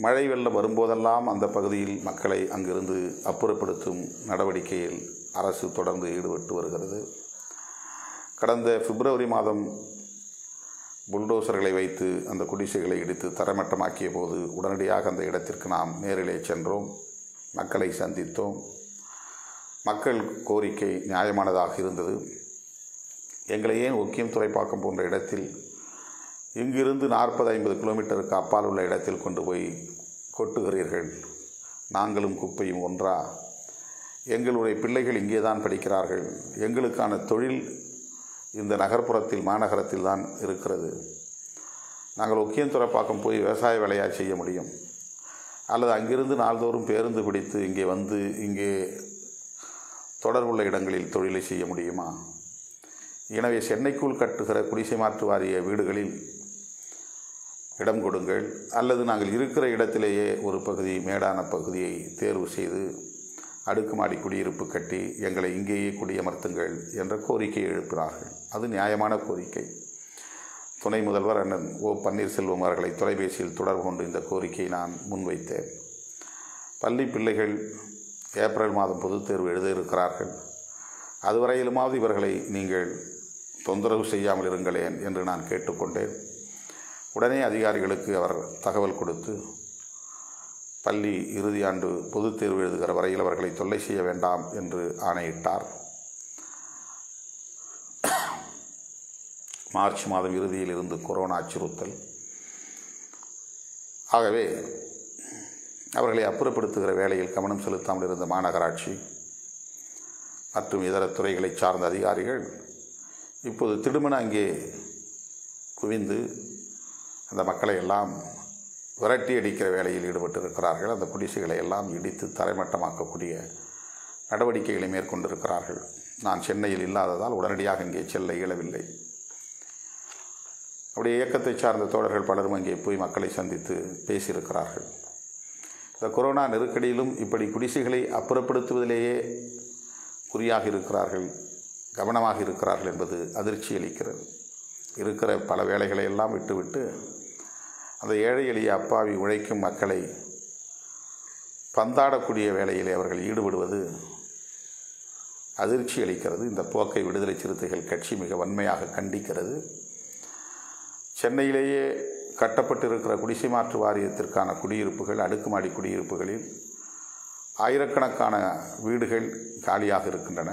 மழை வெள்ளம் வரும்போதெல்லாம் அந்த பகுதியில் மக்களை அங்கிருந்து அப்புறப்படுத்தும் நடவடிக்கையில் அரசு தொடர்ந்து ஈடுபட்டு வருகிறது. கடந்த பிப்ரவரி மாதம் புல்டோசர்களை வைத்து அந்த குடிசைகளை இடித்து தரைமட்டமாக்கிய போது உடனடியாக அந்த இடத்திற்கு நாம் நேரிலே சென்றோம், மக்களை சந்தித்தோம். மக்கள் கோரிக்கை நியாயமானதாக இருந்தது. எங்களை ஏன் ஒக்கியம் துறைப்பாக்கம் போன்ற இடத்தில் இங்கிருந்து 40-50 கிலோமீட்டருக்கு அப்பால் உள்ள இடத்தில் கொண்டு போய் கொட்டுகிறீர்கள்? நாங்களும் குப்பையும் ஒன்றா? எங்களுடைய பிள்ளைகள் இங்கே தான் படிக்கிறார்கள். எங்களுக்கான தொழில் இந்த நகர்ப்புறத்தில், மாநகரத்தில் தான் இருக்கிறது. நாங்கள் ஒக்கியம் துறைப்பாக்கம் போய் விவசாய வேலையாக செய்ய முடியும், அல்லது அங்கிருந்து நாள்தோறும் பேருந்து பிடித்து இங்கே வந்து இங்கே தொடர்புள்ள இடங்களில் தொழிலை செய்ய முடியுமா? எனவே சென்னைக்குள் கட்டுகிற குடிசை மாற்று வாரிய வீடுகளில் இடம் கொடுங்கள், அல்லது நாங்கள் இருக்கிற இடத்திலேயே ஒரு பகுதி, மேடான பகுதியை தேர்வு செய்து அடுக்குமாடி குடியிருப்பு கட்டி எங்களை இங்கேயே குடியமர்த்துங்கள் என்ற கோரிக்கையை எழுப்பினார்கள். அது நியாயமான கோரிக்கை. துணை முதல்வர் அண்ணன் ஓ பன்னீர்செல்வம் அவர்களை தொலைபேசியில் தொடர்பு கொண்டு இந்த கோரிக்கையை நான் முன்வைத்தேன். பள்ளி பிள்ளைகள் ஏப்ரல் மாதம் பொதுத் தேர்வு எழுத இருக்கிறார்கள். அதுவரையிலுமாவது இவர்களை நீங்கள் தொந்தரவு செய்யாமல் இருங்களேன் என்று நான் கேட்டுக்கொண்டேன். உடனே அதிகாரிகளுக்கு அவர் தகவல் கொடுத்து பள்ளி இறுதியாண்டு பொதுத் தேர்வு எழுதுகிற வரையில் அவர்களை தொல்லை செய்ய வேண்டாம் என்று ஆணையிட்டார். மார்ச் மாதம் இறுதியில் இருந்து கொரோனா அச்சுறுத்தல். ஆகவே அவர்களை அப்புறப்படுத்துகிற வேலையில் கவனம் செலுத்தாமல் இருந்த மாநகராட்சி மற்றும் இதர துறைகளை சார்ந்த அதிகாரிகள் இப்போது திடுமென அங்கே குவிந்து அந்த மக்களை எல்லாம் விரட்டி அடிக்கிற வேலையில் ஈடுபட்டிருக்கிறார்கள். அந்த குடிசைகளை எல்லாம் இடித்து தரைமட்டமாக்கக்கூடிய நடவடிக்கைகளை மேற்கொண்டிருக்கிறார்கள். நான் சென்னையில் இல்லாததால் உடனடியாக இங்கே செல்ல இயலவில்லை. அப்படியே இயக்கத்தை சார்ந்த தோழர்கள் பலரும் அங்கே போய் மக்களை சந்தித்து பேசியிருக்கிறார்கள். இந்த கொரோனா நெருக்கடியிலும் இப்படி குடிசைகளை அப்புறப்படுத்துவதிலேயே குறியாக இருக்கிறார்கள் கவனமாக இருக்கிறார்கள் என்பது அதிர்ச்சி அளிக்கிறது. இருக்கிற பல வேலைகளை எல்லாம் விட்டுவிட்டு அந்த ஏழை எளிய அப்பாவி உழைக்கும் மக்களை பந்தாடக்கூடிய வேலையிலே அவர்கள் ஈடுபடுவது அதிர்ச்சி அளிக்கிறது. இந்த போக்கை விடுதலை சிறுத்தைகள் கட்சி மிக வன்மையாக கண்டிக்கிறது. சென்னையிலேயே கட்டப்பட்டிருக்கிற குடிசை மாற்று வாரியத்திற்கான குடியிருப்புகள், அடுக்குமாடி குடியிருப்புகளில் ஆயிரக்கணக்கான வீடுகள் காலியாக இருக்கின்றன.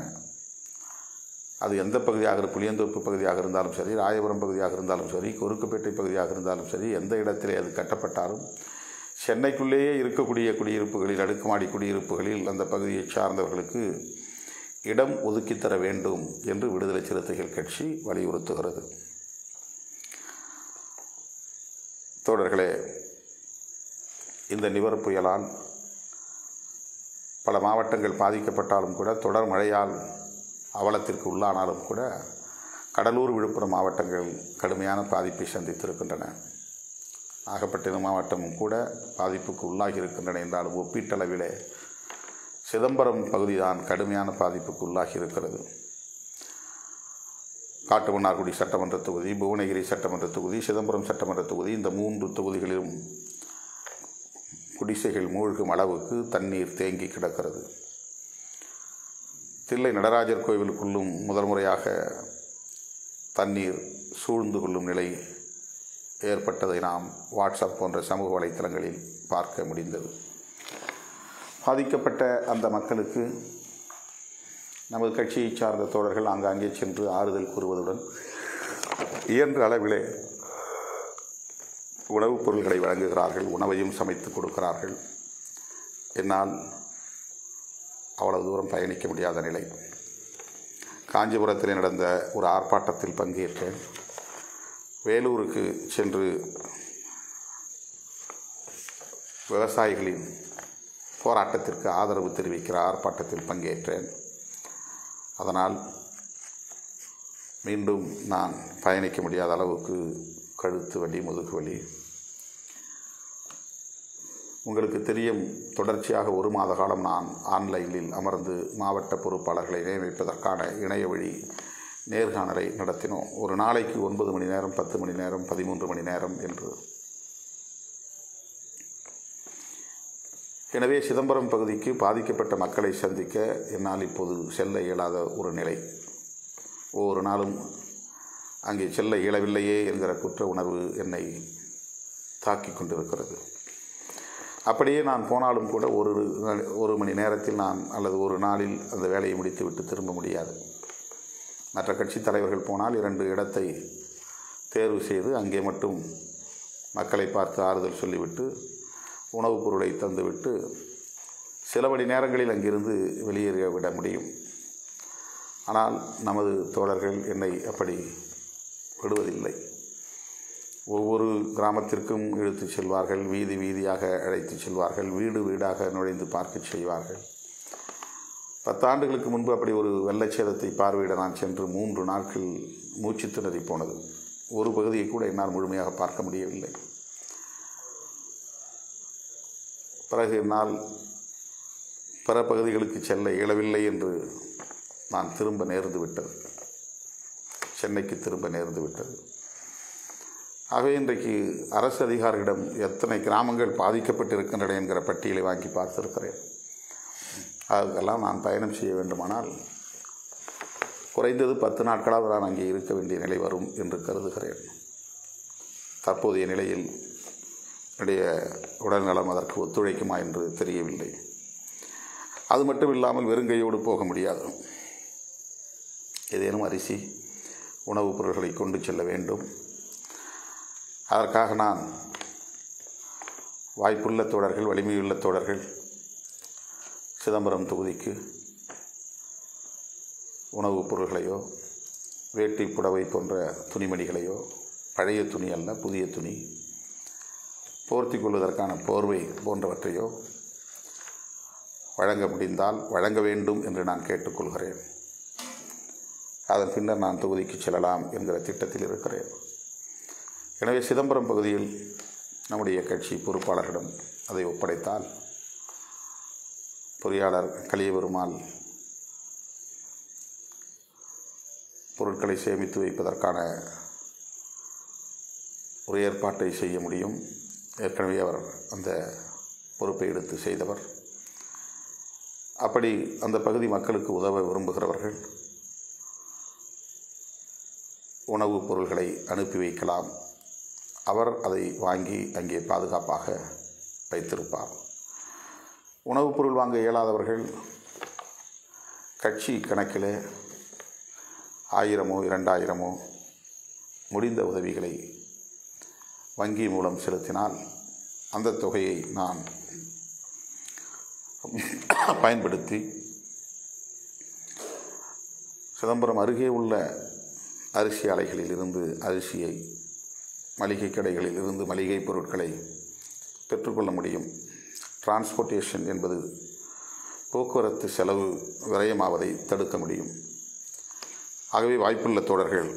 அது எந்த பகுதியாக, புளியந்தோப்பு பகுதியாக இருந்தாலும் சரி, ராயபுரம் பகுதியாக இருந்தாலும் சரி, கொருக்குப்பேட்டை பகுதியாக இருந்தாலும் சரி, எந்த இடத்திலே அது கட்டப்பட்டாலும் சென்னைக்குள்ளேயே இருக்கக்கூடிய குடியிருப்புகளில், அடுக்குமாடி குடியிருப்புகளில் அந்த பகுதியை சார்ந்தவர்களுக்கு இடம் ஒதுக்கித்தர வேண்டும் என்று விடுதலை சிறுத்தைகள் கட்சி வலியுறுத்துகிறது. தோழர்களே, இந்த நிவர் புயலால் பல மாவட்டங்கள் பாதிக்கப்பட்டாலும் கூட, தொடர் மழையால் அவலத்திற்கு உள்ளானாலும் கூட, கடலூர், விழுப்புரம் மாவட்டங்கள் கடுமையான பாதிப்பை சந்தித்திருக்கின்றன. நாகப்பட்டினம் மாவட்டமும் கூட பாதிப்புக்கு உள்ளாகி இருக்கின்றன என்றாலும் ஒப்பீட்டளவிலே சிதம்பரம் பகுதிதான் கடுமையான பாதிப்புக்கு உள்ளாகி இருக்கிறது. காட்டுமன்னார்குடி சட்டமன்ற தொகுதி, புவனகிரி சட்டமன்ற தொகுதி, சிதம்பரம் சட்டமன்ற தொகுதி, இந்த 3 தொகுதிகளிலும் குடிசைகள் மூழ்கும் அளவுக்கு தண்ணீர் தேங்கி கிடக்கிறது. தில்லை நடராஜர் கோவிலுக்குள்ளும் முதல் முறையாக தண்ணீர் சூழ்ந்து கொள்ளும் நிலை ஏற்பட்டதை நாம் வாட்ஸ்அப் போன்ற சமூக வலைத்தளங்களில் பார்க்க முடிந்தது. பாதிக்கப்பட்ட அந்த மக்களுக்கு நமது கட்சியை சார்ந்த தோழர்கள் ஆங்காங்கே சென்று ஆறுதல் கூறுவதுடன் இயன்ற அளவிலே உணவுப் பொருள்களை வழங்குகிறார்கள், உணவையும் சமைத்து கொடுக்கிறார்கள். என்னால் அவ்வளவு தூரம் பயணிக்க முடியாத நிலை. காஞ்சிபுரத்தில் நடந்த ஒரு ஆர்ப்பாட்டத்தில் பங்கேற்றேன். வேலூருக்கு சென்று விவசாயிகளின் போராட்டத்திற்கு ஆதரவு தெரிவிக்கிற ஆர்ப்பாட்டத்தில் பங்கேற்றேன். அதனால் மீண்டும் நான் பயணிக்க முடியாத அளவுக்கு கழுத்து வலி, முதுகு வலி. உங்களுக்கு தெரியும், தொடர்ச்சியாக 1 மாத காலம் நான் ஆன்லைனில் அமர்ந்து மாவட்ட பொறுப்பாளர்களை நியமிப்பதற்கான இணைய வழி நேர்காணலை நடத்தினோம். ஒரு நாளைக்கு 9 மணி நேரம், 10 மணி நேரம், 13 மணி நேரம் என்று. எனவே சிதம்பரம் பகுதிக்கு பாதிக்கப்பட்ட மக்களை சந்திக்க என்னால் இப்போது செல்ல இயலாத ஒரு நிலை. ஒவ்வொரு நாளும் அங்கே செல்ல இயலவில்லையே என்கிற குற்ற உணர்வு என்னை தாக்கி கொண்டிருக்கிறது. அப்படியே நான் போனாலும் கூட ஒரு மணி நேரத்தில் நான் அல்லது ஒரு நாளில் அந்த வேலையை முடித்துவிட்டு திரும்ப முடியாது. மற்ற கட்சி தலைவர்கள் போனால் 2 இடத்தை தேர்வு செய்து அங்கே மட்டும் மக்களை பார்த்து ஆறுதல் சொல்லிவிட்டு உணவுப் பொருளை தந்துவிட்டு சில மணி நேரங்களில் அங்கிருந்து வெளியேற விட முடியும். ஆனால் நமது தோழர்கள் என்னை அப்படி விடுவதில்லை. ஒவ்வொரு கிராமத்திற்கும் இழுத்துச் செல்வார்கள், வீதி வீதியாக அழைத்துச் செல்வார்கள், வீடு வீடாக நுழைந்து பார்க்க செய்வார்கள். 10 ஆண்டுகளுக்கு முன்பு அப்படி ஒரு வெள்ளச்சேதத்தை பார்வையிட நான் சென்று 3 நாட்கள் மூச்சு திணறி போனது. ஒரு பகுதியை கூட என்னால் முழுமையாக பார்க்க முடியவில்லை. பிறகு என்னால் பிற பகுதிகளுக்கு செல்ல இயலவில்லை என்று நான் திரும்ப நேர்ந்து விட்டது, சென்னைக்கு திரும்ப நேர்ந்து விட்டது. ஆகவே இன்றைக்கு அரசு அதிகாரிகளிடம் எத்தனை கிராமங்கள் பாதிக்கப்பட்டிருக்கின்றன என்கிற பட்டியலை வாங்கி பார்த்திருக்கிறேன். அதுக்கெல்லாம் நான் பயணம் செய்ய வேண்டுமானால் குறைந்தது 10 நாட்களாக நான் அங்கே இருக்க வேண்டிய நிலை வரும் என்று கருதுகிறேன். தற்போதைய நிலையில் என்னுடைய உடல்நலம் அதற்கு ஒத்துழைக்குமா என்று தெரியவில்லை. அது மட்டும் இல்லாமல் வெறுங்கையோடு போக முடியாது. ஏதேனும் அரிசி, உணவுப் பொருட்களை கொண்டு செல்ல வேண்டும். அதற்காக நான் வாய்ப்புள்ள தோழர்கள், வலிமையுள்ள தோழர்கள் சிதம்பரம் தொகுதிக்கு உணவுப் பொருள்களையோ, வேட்டி புடவை போன்ற துணிமணிகளையோ, பழைய துணி அல்ல புதிய துணி, போர்த்தி கொள்வதற்கான போர்வை போன்றவற்றையோ வழங்க முடிந்தால் வழங்க வேண்டும் என்று நான் கேட்டுக்கொள்கிறேன். அதன் பின்னர் நான் தொகுதிக்கு செல்லலாம் என்கிற திட்டத்தில் இருக்கிறேன். எனவே சிதம்பரம் பகுதியில் நம்முடைய கட்சி பொறுப்பாளர்களிடம் அதை ஒப்படைத்தால் பொறியாளர் கலியபெருமாள் பொருட்களை சேமித்து வைப்பதற்கான ஒரு ஏற்பாட்டை செய்ய முடியும். ஏற்கனவே அவர் அந்த பொறுப்பை எடுத்து செய்தவர். அப்படி அந்த பகுதி மக்களுக்கு உதவ விரும்புகிறவர்கள் உணவுப் பொருள்களை அனுப்பி வைக்கலாம். அவர் அதை வாங்கி அங்கே பாதுகாப்பாக வைத்திருப்பார். உணவுப் பொருள் வாங்க இயலாதவர்கள் கட்சி கணக்கில் 1000 2000 முடிந்த உதவிகளை வங்கி மூலம் செலுத்தினால் அந்த தொகையை நான் பயன்படுத்தி சிதம்பரம் அருகே உள்ள அரிசி ஆலைகளில் இருந்து அரிசியை, மளிகை கடைகளில் இருந்து மளிகை பொருட்களை பெற்றுக்கொள்ள முடியும். டிரான்ஸ்போர்ட்டேஷன் என்பது போக்குவரத்து செலவு விரயமாவதை தடுக்க முடியும். ஆகவே வாய்ப்புள்ள தோழர்கள்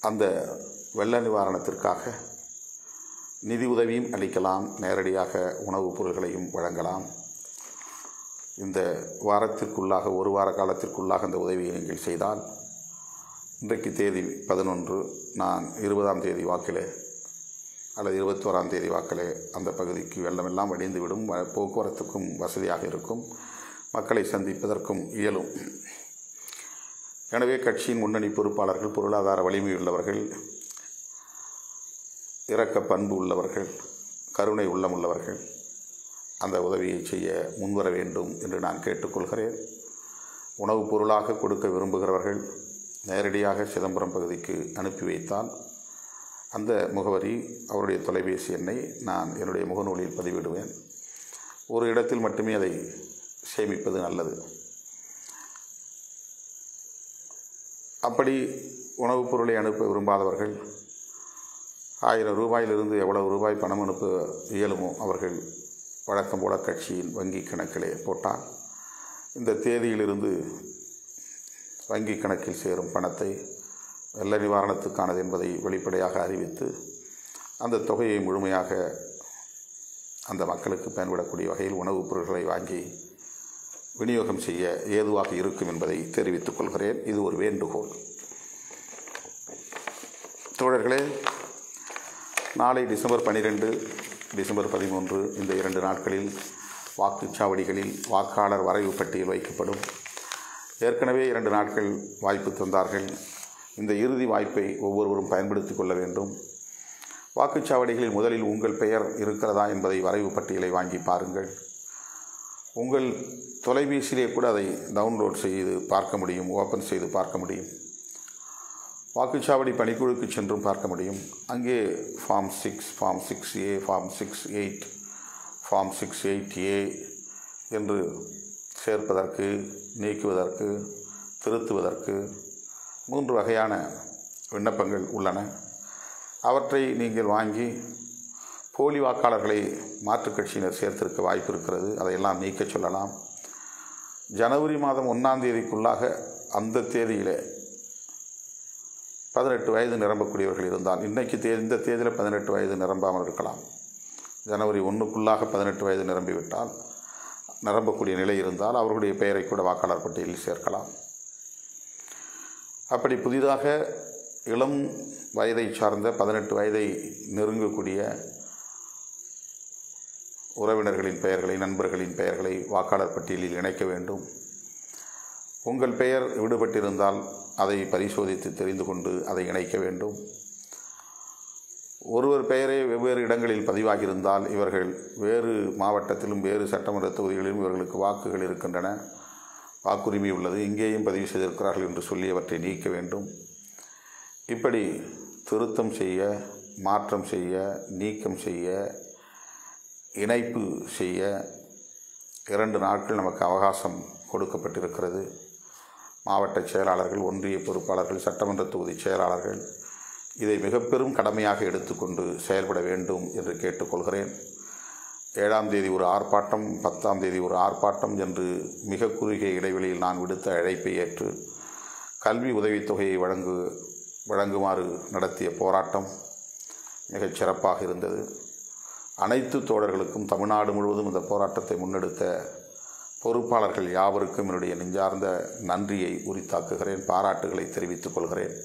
அந்த வெள்ள நிவாரணத்திற்காக நிதி உதவியும் அளிக்கலாம், நேரடியாக உணவுப் பொருள்களையும் வழங்கலாம். இந்த வாரத்திற்குள்ளாக, ஒரு வார காலத்திற்குள்ளாக அந்த உதவியை நீங்கள் செய்தால், இன்றைக்கு தேதி 11, நான் 20ஆம் தேதி வாக்கிலே அல்லது 21ஆம் தேதி வாக்கிலே அந்த பகுதிக்கு வெள்ளமெல்லாம் வடிந்துவிடும். போக்குவரத்துக்கும் வசதியாக இருக்கும், மக்களை சந்திப்பதற்கும் இயலும். எனவே கட்சியின் முன்னணி பொறுப்பாளர்கள், பொருளாதார வலிமை உள்ளவர்கள், இரக்க பண்பு உள்ளவர்கள், கருணை உள்ளம் உள்ளவர்கள் அந்த உதவியை செய்ய முன்வர வேண்டும் என்று நான் கேட்டுக்கொள்கிறேன். உணவுப் பொருளாக கொடுக்க விரும்புகிறவர்கள் நேரடியாக சிதம்பரம் பகுதிக்கு அனுப்பி வைத்தால் அந்த முகவரி, அவருடைய தொலைபேசி எண்ணை நான் என்னுடைய முகநூலில் பதிவிடுவேன். ஒரு இடத்தில் மட்டுமே அதை சேமிப்பது நல்லது. அப்படி உணவுப் பொருளை அனுப்ப விரும்பாதவர்கள் 1000 ரூபாயிலிருந்து எவ்வளவு ரூபாய் பணம் அனுப்ப இயலுமோ அவர்கள் வழக்கம் போல கட்சியின் வங்கி கணக்கிலே போட்டால் இந்த தேதியிலிருந்து வங்கி கணக்கில் சேரும் பணத்தை வெள்ள நிவாரணத்துக்கானது என்பதை வெளிப்படையாக அறிவித்து அந்த தொகையை முழுமையாக அந்த மக்களுக்கு பயன்படக்கூடிய வகையில் உணவுப் பொருட்களை வாங்கி விநியோகம் செய்ய ஏதுவாக இருக்கும் என்பதை தெரிவித்துக் கொள்கிறேன். இது ஒரு வேண்டுகோள். தோழர்களே, நாளை டிசம்பர் 12, டிசம்பர் 13 இந்த 2 நாட்களில் வாக்குச்சாவடிகளில் வாக்காளர் வரைவு பட்டியல் வைக்கப்படும். ஏற்கனவே 2 நாட்கள் வாய்ப்பு தந்தார்கள். இந்த இறுதி வாய்ப்பை ஒவ்வொருவரும் பயன்படுத்தி கொள்ள வேண்டும். வாக்குச்சாவடிகளில் முதலில் உங்கள் பெயர் இருக்கிறதா என்பதை வரைவு பட்டியலை வாங்கி பாருங்கள். உங்கள் தொலைபேசியிலே கூட அதை டவுன்லோட் செய்து பார்க்க முடியும், ஓப்பன் செய்து பார்க்க முடியும். வாக்குச்சாவடி பணிக்குழுக்கு சென்றும் பார்க்க முடியும். அங்கே form 6, form 6A, form 6-8, form 6-8A என்று சேர்ப்பதற்கு, நீக்குவதற்கு, திருத்துவதற்கு 3 வகையான விண்ணப்பங்கள் உள்ளன. அவற்றை நீங்கள் வாங்கி போலி வாக்காளர்களை மாற்றுக் கட்சியினர் சேர்த்திருக்க வாய்ப்பு இருக்கிறது. அதையெல்லாம் நீக்க சொல்லலாம். ஜனவரி மாதம் 1ஆம் தேதிக்குள்ளாக அந்த தேதியிலே 18 வயது நிரம்பக்கூடியவர்கள் இருந்தால், இன்றைக்கு இந்த தேதியில் 18 வயது நிரம்பாமல் இருக்கலாம். ஜனவரி 1க்குள்ளாக 18 வயது நிரம்பிவிட்டால், நிரம்பக்கூடிய நிலை இருந்தால் அவர்களுடைய பெயரை கூட வாக்காளர் பட்டியலில் சேர்க்கலாம். அப்படி புதிதாக இளம் வயதை சார்ந்த 18 வயதை நெருங்கக்கூடிய உறவினர்களின் பெயர்களை, நண்பர்களின் பெயர்களை வாக்காளர் பட்டியலில் இணைக்க வேண்டும். உங்கள் பெயர் விடுபட்டிருந்தால் அதை பரிசோதித்து தெரிந்து கொண்டு அதை இணைக்க வேண்டும். ஒருவர் பெயரே வெவ்வேறு இடங்களில் பதிவாகியிருந்தால், இவர்கள் வேறு மாவட்டத்திலும் வேறு சட்டமன்ற தொகுதிகளிலும் இவர்களுக்கு வாக்குகள் இருக்கின்றன, வாக்குரிமை உள்ளது, இங்கேயும் பதிவு செய்திருக்கிறார்கள் என்று சொல்லி அவற்றை நீக்க வேண்டும். இப்படி திருத்தம் செய்ய, மாற்றம் செய்ய, நீக்கம் செய்ய, இணைப்பு செய்ய 2 நாட்கள் நமக்கு அவகாசம் கொடுக்கப்பட்டிருக்கிறது. மாவட்ட செயலாளர்கள், ஒன்றிய பொறுப்பாளர்கள், சட்டமன்ற தொகுதி செயலாளர்கள் இதை மிக பெரும் கடமையாக எடுத்துக்கொண்டு செயல்பட வேண்டும் என்று கேட்டுக்கொள்கிறேன். 7ஆம் தேதி ஒரு ஆர்ப்பாட்டம், 10ஆம் தேதி ஒரு ஆர்ப்பாட்டம் என்று மிக குறுகிய இடைவெளியில் நான் விடுத்த அழைப்பை ஏற்று கல்வி உதவித்தொகையை வழங்குமாறு நடத்திய போராட்டம் மிகச் சிறப்பாக இருந்தது. அனைத்து தோழர்களுக்கும், தமிழ்நாடு முழுவதும் இந்த போராட்டத்தை முன்னெடுத்த பொறுப்பாளர்கள் யாவருக்கும் என்னுடைய நெஞ்சார்ந்த நன்றியை உரித்தாக்குகிறேன், பாராட்டுகளை தெரிவித்துக் கொள்கிறேன்.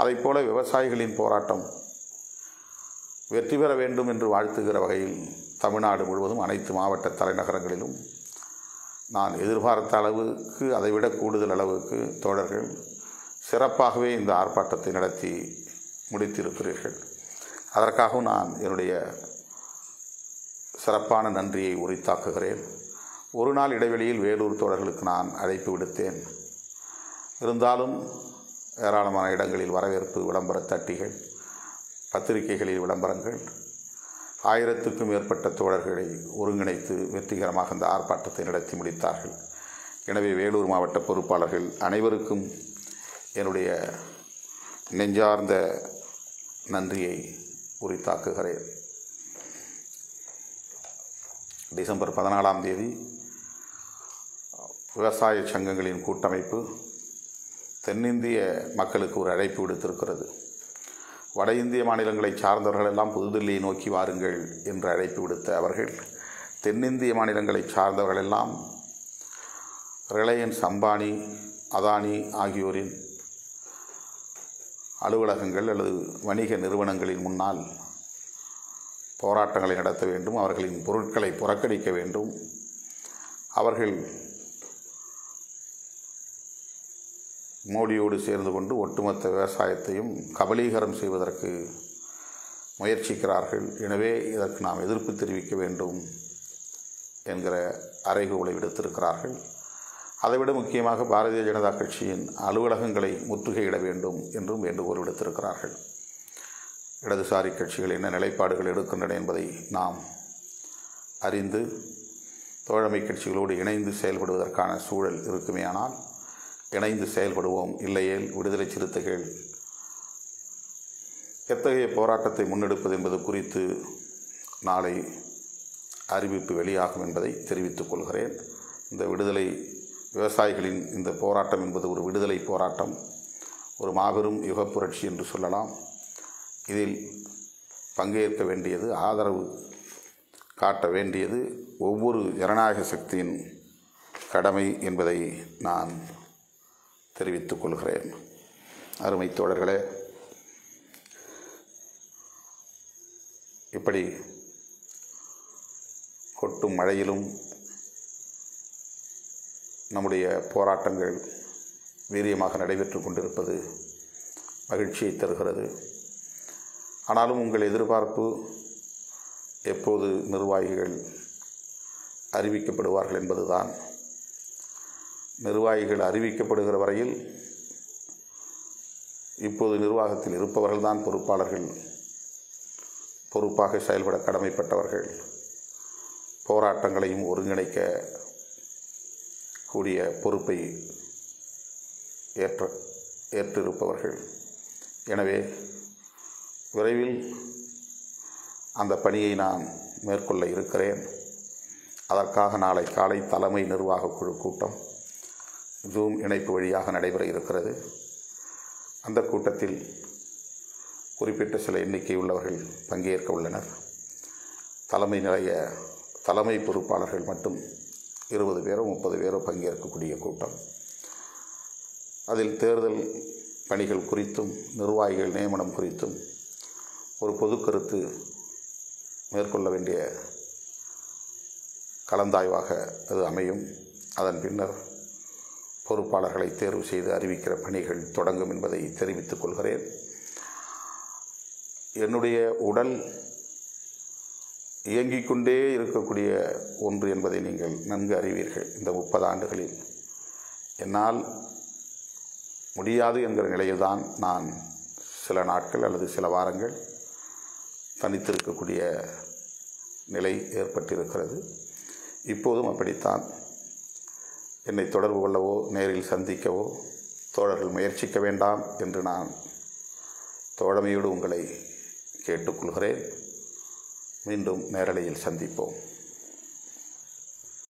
அதைப்போல விவசாயிகளின் போராட்டம் வெற்றி பெற வேண்டும் என்று வாழ்த்துகிற வகையில் தமிழ்நாடு முழுவதும் அனைத்து மாவட்ட தலைநகரங்களிலும் நான் எதிர்பார்த்த அளவுக்கு அதைவிட கூடுதல் அளவுக்கு தோழர்கள் சிறப்பாகவே இந்த ஆர்ப்பாட்டத்தை நடத்தி முடித்திருக்கிறீர்கள். அதற்காகவும் நான் என்னுடைய சிறப்பான நன்றியை உரித்தாக்குகிறேன். ஒரு நாள் இடைவெளியில் வேலூர் தோழர்களுக்கு நான் அழைப்பு விடுத்தேன். இருந்தாலும் ஏராளமான இடங்களில் வரவேற்பு விளம்பர தட்டிகள், பத்திரிகைகளில் விளம்பரங்கள், 1000க்கும் மேற்பட்ட தோழர்களை ஒருங்கிணைத்து வெற்றிகரமாக இந்த ஆர்ப்பாட்டத்தை நடத்தி முடித்தார்கள். எனவே வேலூர் மாவட்ட பொறுப்பாளர்கள் அனைவருக்கும் என்னுடைய நெஞ்சார்ந்த நன்றியை உரித்தாக்குகிறேன். டிசம்பர் 14ஆம் தேதி விவசாய சங்கங்களின் கூட்டமைப்பு தென்னிந்திய மக்களுக்கு ஒரு அழைப்பு விடுத்திருக்கிறது. வட இந்திய மாநிலங்களை சார்ந்தவர்கள் எல்லாம் புதுதில்லியை நோக்கி வாருங்கள் என்று அழைப்பு விடுத்த அவர்கள் தென்னிந்திய மாநிலங்களை சார்ந்தவர்கள் எல்லாம் ரிலையன்ஸ், அம்பானி, அதானி ஆகியோரின் அலுவலகங்கள் அல்லது வணிக நிறுவனங்களின் முன்னால் போராட்டங்களை நடத்த வேண்டும், அவர்களின் பொருட்களை புறக்கணிக்க வேண்டும், அவர்கள் மோடியோடு சேர்ந்து கொண்டு ஒட்டுமொத்த விவசாயத்தையும் கபலீகரம் செய்வதற்கு முயற்சிக்கிறார்கள். எனவே இதற்கு நாம் எதிர்ப்பு தெரிவிக்க வேண்டும் என்கிற அறைகூவலை விடுத்திருக்கிறார்கள். அதைவிட முக்கியமாக பாரதிய ஜனதா கட்சியின் அலுவலகங்களை முற்றுகையிட வேண்டும் என்றும் வேண்டுகோள் விடுத்திருக்கிறார்கள். இடதுசாரி கட்சிகள் என்ன நிலைப்பாடுகள் எடுக்கின்றன என்பதை நாம் அறிந்து தோழமை கட்சிகளோடு இணைந்து செயல்படுவதற்கான சூழல் இருக்குமேயானால் இணைந்து செயல்படுவோம். இல்லையேல் விடுதலை சிறுத்தைகள் எத்தகைய போராட்டத்தை முன்னெடுப்பது என்பது குறித்து நாளை அறிவிப்பு வெளியாகும் என்பதை தெரிவித்துக் கொள்கிறேன். இந்த விவசாயிகளின் இந்த போராட்டம் என்பது ஒரு விடுதலை போராட்டம், ஒரு மாபெரும் யுகப்புரட்சி என்று சொல்லலாம். இதில் பங்கேற்க வேண்டியது, ஆதரவு காட்ட வேண்டியது ஒவ்வொரு ஜனநாயக சக்தியின் கடமை என்பதை நான் தெரிவித்துக் கொள்கிறேன். அருமை தோழர்களே, இப்படி கொட்டும் மழையிலும் நம்முடைய போராட்டங்கள் வீரியமாக நடைபெற்று கொண்டிருப்பது மகிழ்ச்சியை தருகிறது. ஆனாலும் உங்கள் எதிர்பார்ப்பு எப்போது நிர்வாகிகள் அறிவிக்கப்படுவார்கள் என்பதுதான். நிர்வாகிகள் அறிவிக்கப்படுகிற வரையில் இப்போது நிர்வாகத்தில் இருப்பவர்கள்தான் பொறுப்பாளர்கள், பொறுப்பாக செயல்பட கடமைப்பட்டவர்கள், போராட்டங்களையும் ஒருங்கிணைக்க கூடிய பொறுப்பை ஏற்றிருப்பவர்கள். எனவே விரைவில் அந்த பணியை நான் மேற்கொள்ள இருக்கிறேன். அதற்காக நாளை காலை தலைமை நிர்வாக குழு கூட்டம் ஜூம் இணைப்பு வழியாக நடைபெற இருக்கிறது. அந்த கூட்டத்தில் குறிப்பிட்ட சில எண்ணிக்கை உள்ளவர்கள் பங்கேற்க உள்ளனர். தலைமை பொறுப்பாளர்கள் மட்டும் 20 பேரோ 30 பேரோ பங்கேற்கக்கூடிய கூட்டம். அதில் தேர்தல் பணிகள் குறித்தும் நிர்வாகிகள் நியமனம் குறித்தும் ஒரு பொது கருத்து மேற்கொள்ள வேண்டிய கலந்தாய்வாக அது அமையும். அதன் பின்னர் பொறுப்பாளர்களை தேர்வு செய்து அறிவிக்கிற பணிகள் தொடங்கும் என்பதை தெரிவித்துக் கொள்கிறேன். என்னுடைய உடல் இயங்கிக் கொண்டே இருக்கக்கூடிய ஒன்று என்பதை நீங்கள் நன்கு அறிவீர்கள். இந்த 30 ஆண்டுகளில் என்னால் முடியாது என்கிற நிலையில்தான் நான் சில நாட்கள் அல்லது சில வாரங்கள் தனித்திருக்கக்கூடிய நிலை ஏற்பட்டிருக்கிறது. இப்போதும் அப்படித்தான். என்னை தொடர்பு கொள்ளவோ நேரில் சந்திக்கவோ தோழர்கள் முயற்சிக்க வேண்டாம் என்று நான் தோழமையோடு உங்களை கேட்டுக்கொள்கிறேன். மீண்டும் நேரலையில் சந்திப்போம்.